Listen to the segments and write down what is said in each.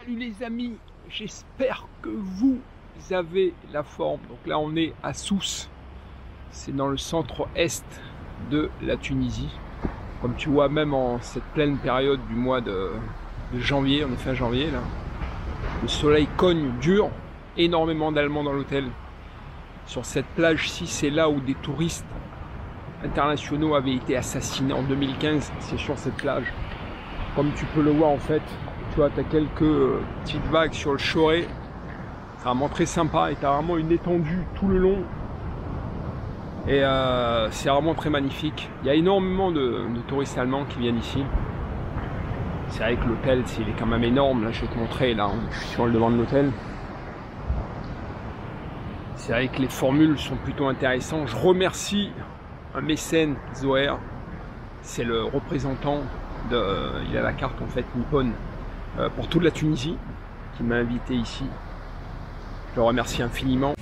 Salut les amis, j'espère que vous avez la forme. Donc là on est à Sousse, c'est dans le centre-est de la Tunisie. Comme tu vois, même en cette pleine période du mois de janvier, on est fin janvier là, le soleil cogne dur, énormément d'Allemands dans l'hôtel. Sur cette plage-ci, c'est là où des touristes internationaux avaient été assassinés en 2015, c'est sur cette plage. Comme tu peux le voir en fait, tu vois, tu as quelques petites vagues sur le Choré. C'est vraiment très sympa et tu as vraiment une étendue tout le long. Et c'est vraiment très magnifique. Il y a énormément de touristes allemands qui viennent ici. C'est vrai que l'hôtel, il est quand même énorme. Là, je vais te montrer, là, je suis sur le devant de l'hôtel. C'est vrai que les formules sont plutôt intéressantes. Je remercie un mécène, Zoher. C'est le représentant il a la carte en fait Nippon pour toute la Tunisie qui m'a invité ici. Je le remercie infiniment.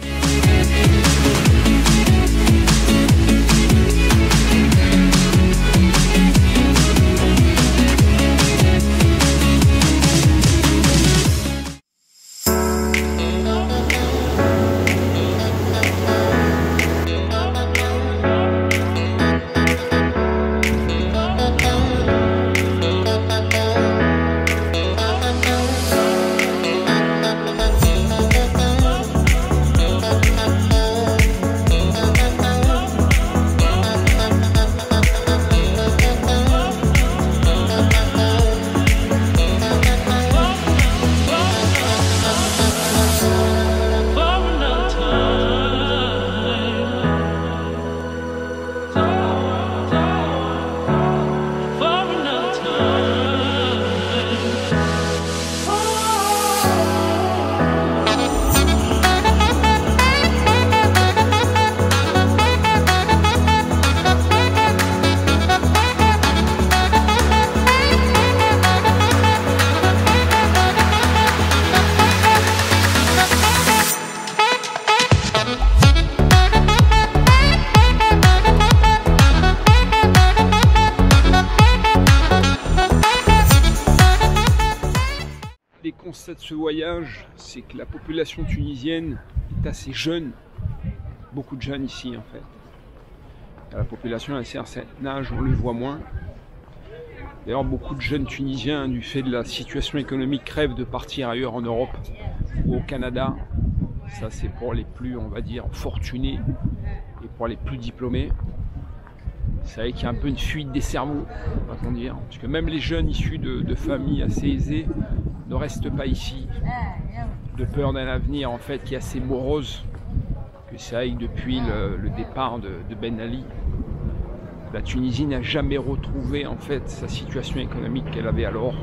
Les constats de ce voyage, c'est que la population tunisienne est assez jeune, beaucoup de jeunes ici en fait. La population à un certain âge, on les voit moins. D'ailleurs, beaucoup de jeunes Tunisiens, du fait de la situation économique, rêvent de partir ailleurs en Europe ou au Canada. Ça, c'est pour les plus, on va dire, fortunés et pour les plus diplômés. C'est vrai qu'il y a un peu une fuite des cerveaux, va-t-on dire. Parce que même les jeunes issus de familles assez aisées ne restent pas ici, de peur d'un avenir en fait qui est assez morose. Que c'est vrai que depuis le départ de Ben Ali, la Tunisie n'a jamais retrouvé en fait sa situation économique qu'elle avait alors.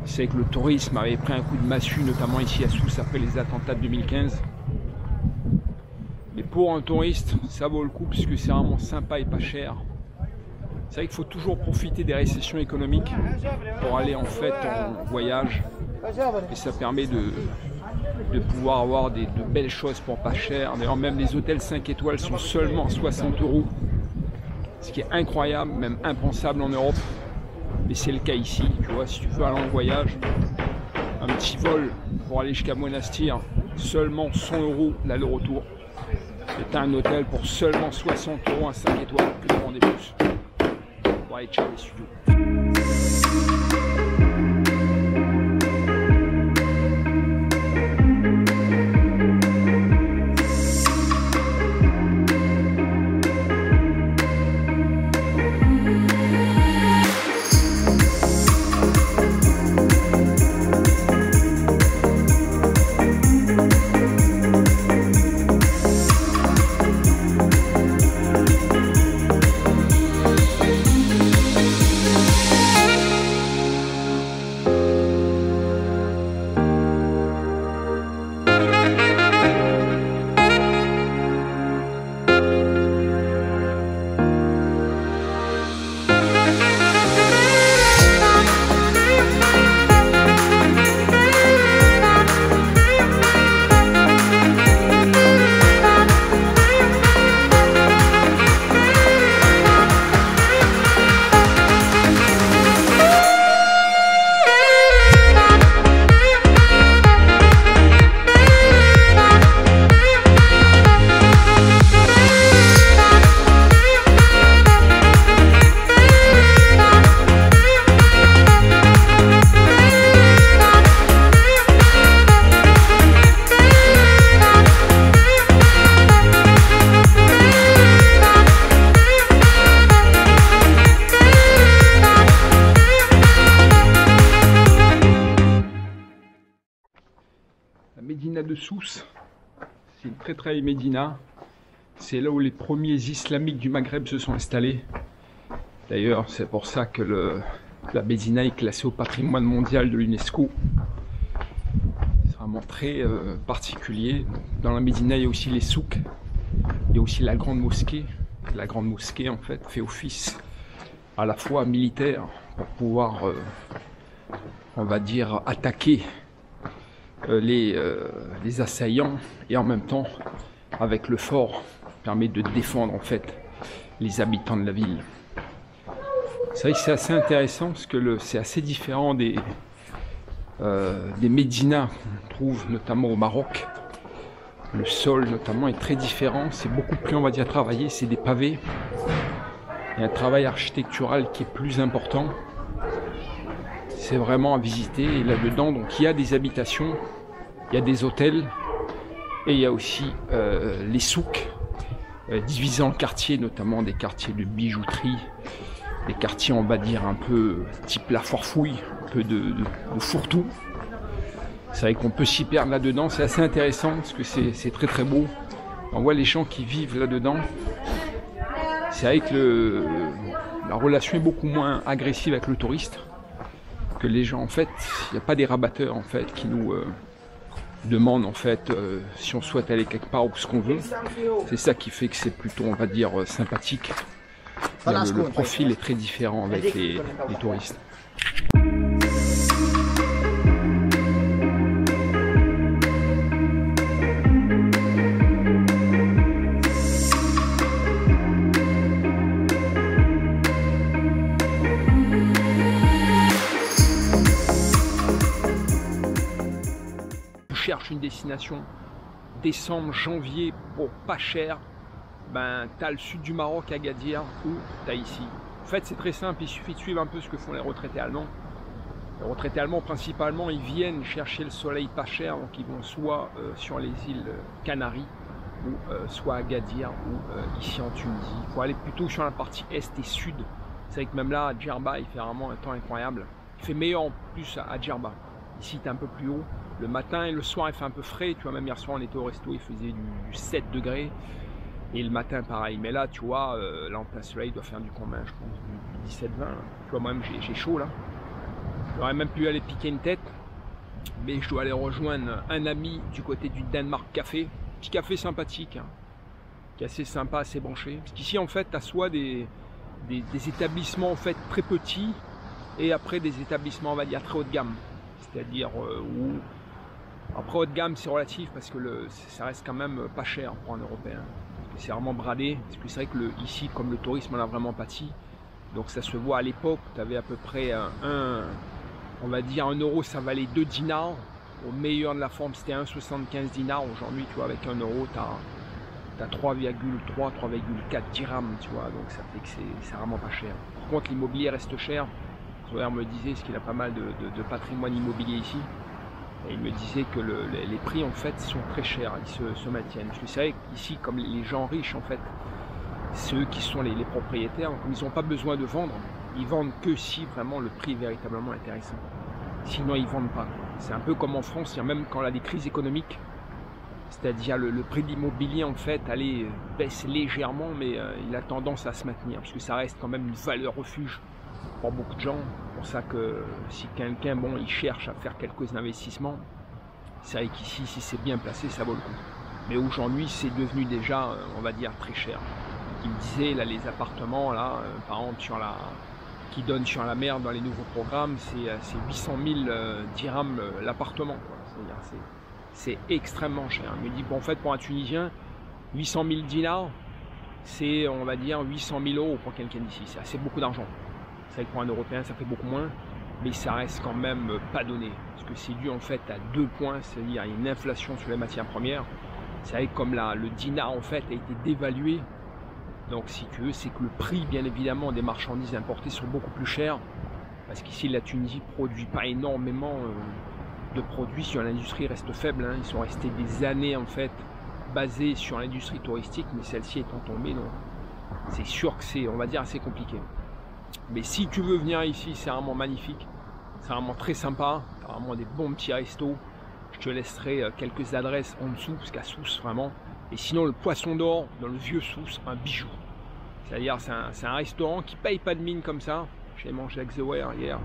C'est que le tourisme avait pris un coup de massue, notamment ici à Sousse après les attentats de 2015. Mais pour un touriste, ça vaut le coup puisque c'est vraiment sympa et pas cher. C'est vrai qu'il faut toujours profiter des récessions économiques pour aller en fait en voyage. Et ça permet de pouvoir avoir de belles choses pour pas cher. D'ailleurs, même les hôtels 5 étoiles sont seulement 60 €. Ce qui est incroyable, même impensable en Europe. Mais c'est le cas ici. Tu vois, si tu veux aller en voyage, un petit vol pour aller jusqu'à Monastir, seulement 100 € l'aller-retour. Et tu as un hôtel pour seulement 60 € à 5 étoiles, que demandez plus. Bon, allez, ciao les studios. Médina de Sousse, c'est une très vieille médina. C'est là où les premiers islamiques du Maghreb se sont installés. D'ailleurs, c'est pour ça que la médina est classée au patrimoine mondial de l'UNESCO. C'est vraiment très particulier. Dans la médina, il y a aussi les souks. Il y a aussi la grande mosquée. La grande mosquée, en fait, fait office à la fois militaire pour pouvoir, on va dire, attaquer les assaillants, et en même temps, avec le fort, permet de défendre en fait les habitants de la ville. C'est vrai que c'est assez intéressant parce que c'est assez différent des médinas qu'on trouve notamment au Maroc. Le sol notamment est très différent, c'est beaucoup plus, on va dire, travaillé, c'est des pavés. Il y a un travail architectural qui est plus important. C'est vraiment à visiter. Et là-dedans, donc il y a des habitations, il y a des hôtels et il y a aussi les souks divisés en quartiers, notamment des quartiers de bijouterie, des quartiers, on va dire, un peu type la Foire-Fouille, un peu de fourre-tout. C'est vrai qu'on peut s'y perdre là-dedans, c'est assez intéressant parce que c'est très beau. On voit les gens qui vivent là-dedans. C'est vrai que la relation est beaucoup moins agressive avec le touriste. Que les gens, en fait, il n'y a pas des rabatteurs en fait qui nous demandent en fait si on souhaite aller quelque part ou ce qu'on veut. C'est ça qui fait que c'est plutôt, on va dire, sympathique. Le profil est très différent avec les touristes. Cherche une destination décembre, janvier pour pas cher, ben t'as le sud du Maroc, Agadir, ou t'as ici. En fait c'est très simple, il suffit de suivre un peu ce que font les retraités allemands. Les retraités allemands principalement ils viennent chercher le soleil pas cher, donc ils vont soit sur les îles Canaries, ou soit à Agadir, ou ici en Tunisie. Il faut aller plutôt sur la partie est et sud. C'est vrai que même là à Djerba il fait vraiment un temps incroyable. Il fait meilleur en plus à Djerba. Ici tu es un peu plus haut. Le matin et le soir il fait un peu frais, tu vois, même hier soir on était au resto, il faisait du 7 degrés. Et le matin pareil, mais là tu vois, là en plein soleil il doit faire du combien, je pense, du 17-20. Tu vois, moi-même j'ai chaud là. J'aurais même pu aller piquer une tête, mais je dois aller rejoindre un ami du côté du Danemark Café. Petit café sympathique, hein, qui est assez sympa, assez branché. Parce qu'ici en fait tu as soit des établissements en fait très petits, et après des établissements on va dire très haut de gamme. C'est-à-dire où, après haut de gamme c'est relatif parce que ça reste quand même pas cher pour un Européen. C'est vraiment bradé, parce que c'est vrai que ici comme le tourisme on a vraiment pâti, donc ça se voit à l'époque, tu avais à peu près on va dire 1 euro ça valait 2 dinars, au meilleur de la forme c'était 1,75 dinars, aujourd'hui tu vois avec 1 euro tu as 3,3, 3,4 dirhams, tu vois, donc ça fait que c'est vraiment pas cher. Par contre l'immobilier reste cher. Zoé me disait, parce qu'il a pas mal de patrimoine immobilier ici, et il me disait que les prix en fait sont très chers, ils se maintiennent. Parce que c'est vrai qu'ici, comme les gens riches en fait, ceux qui sont les propriétaires, comme ils n'ont pas besoin de vendre, ils vendent que si vraiment le prix est véritablement intéressant. Sinon ils ne vendent pas. C'est un peu comme en France, même quand on a des crises économiques, c'est-à-dire le prix de l'immobilier en fait baisse légèrement, mais il a tendance à se maintenir, parce que ça reste quand même une valeur refuge pour beaucoup de gens. C'est pour ça que si quelqu'un, bon, il cherche à faire quelques investissements, c'est vrai qu'ici, si c'est bien placé, ça vaut le coup. Mais aujourd'hui, c'est devenu déjà, on va dire, très cher. Il me disait, là, les appartements, là, par exemple, qui donnent sur la mer dans les nouveaux programmes, c'est 800 000 dirhams l'appartement. C'est extrêmement cher. Il me dit, bon, en fait, pour un Tunisien, 800 000 dinars, c'est, on va dire, 800 000 euros pour quelqu'un d'ici. C'est assez beaucoup d'argent. C'est vrai que pour un Européen, ça fait beaucoup moins, mais ça reste quand même pas donné. Parce que c'est dû en fait à 2 points, c'est-à-dire une inflation sur les matières premières. C'est vrai que comme le dinar en fait a été dévalué, donc si tu veux, c'est que le prix bien évidemment des marchandises importées sont beaucoup plus chers, parce qu'ici la Tunisie ne produit pas énormément de produits, sur l'industrie reste faible, hein. Ils sont restés des années en fait basés sur l'industrie touristique, mais celle-ci étant tombée, donc c'est sûr que c'est, on va dire, assez compliqué. Mais si tu veux venir ici, c'est vraiment magnifique, c'est vraiment très sympa, t'as vraiment des bons petits restos. Je te laisserai quelques adresses en dessous, parce qu'à Sousse, vraiment. Et sinon, le Poisson d'Or, dans le vieux Sousse, un bijou. C'est-à-dire, c'est un restaurant qui paye pas de mine comme ça. J'ai mangé avec The Wire hier.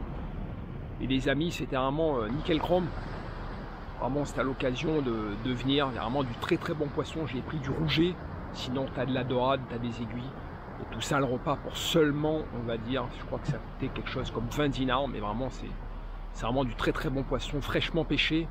Et les amis, c'était vraiment nickel chrome. Vraiment, c'était à l'occasion de venir. Il y a vraiment du très très bon poisson. J'ai pris du rouget. Sinon, tu as de la dorade, tu as des aiguilles. Et tout ça, le repas pour seulement, on va dire, je crois que ça coûtait quelque chose comme 20 dinars. Mais vraiment, c'est vraiment du très très bon poisson, fraîchement pêché.